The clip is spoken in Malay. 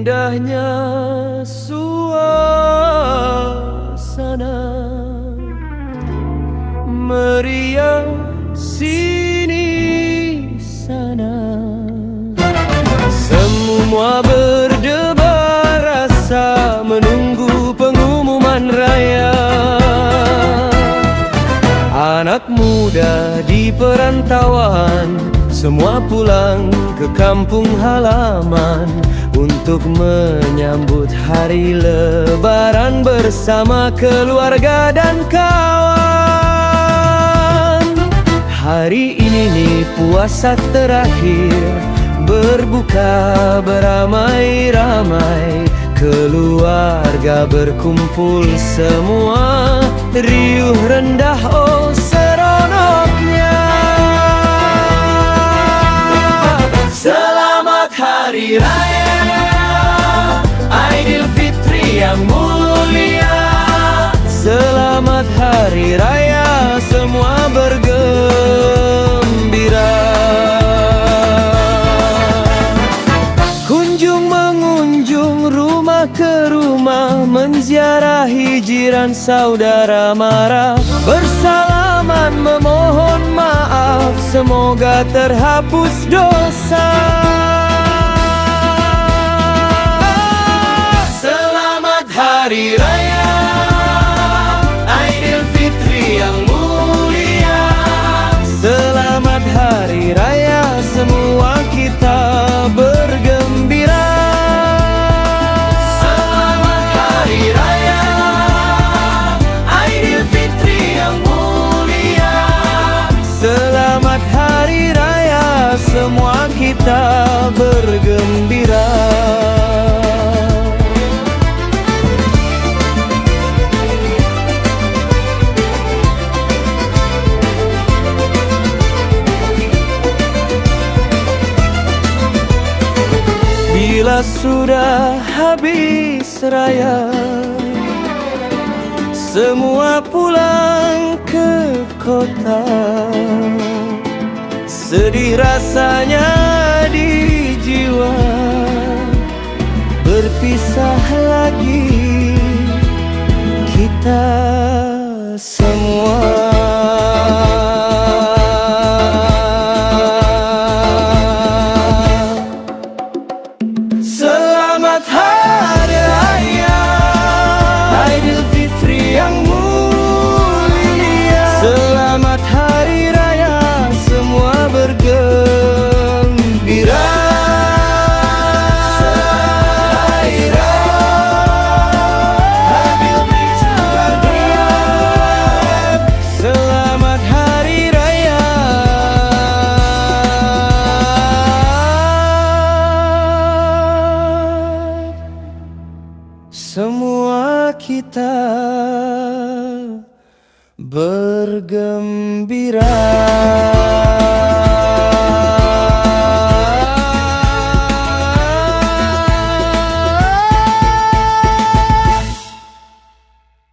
Indahnya suasana, meriah sini sana. Semua berdebar rasa menunggu pengumuman raya. Anak muda di perantauan semua pulang ke kampung halaman untuk menyambut hari Lebaran bersama keluarga dan kawan. Hari ini nih puasa terakhir, berbuka beramai-ramai, keluarga berkumpul semua, riuh rendah oh seronoknya. Selamat Hari Raya Aidilfitri yang mulia. Selamat Hari Raya, semua bergembira. Kunjung mengunjung rumah ke rumah, menziarahi jiran saudara mara, bersalaman memohon maaf, semoga terhapus dosa. Selamat Hari Raya Aidilfitri yang mulia. Selamat Hari Raya, semua kita bergembira. Selamat Hari Raya Aidilfitri yang mulia. Selamat Hari Raya, semua kita bergembira. Bila sudah habis raya, semua pulang ke kota. Sedih rasanya di jiwa, berpisah lagi kita semua. Selamat Hari Raya Aidilfitri yang mulia. Selamat Hari Raya, semua bergembira. Selamat Hari Raya. Semua kita bergembira.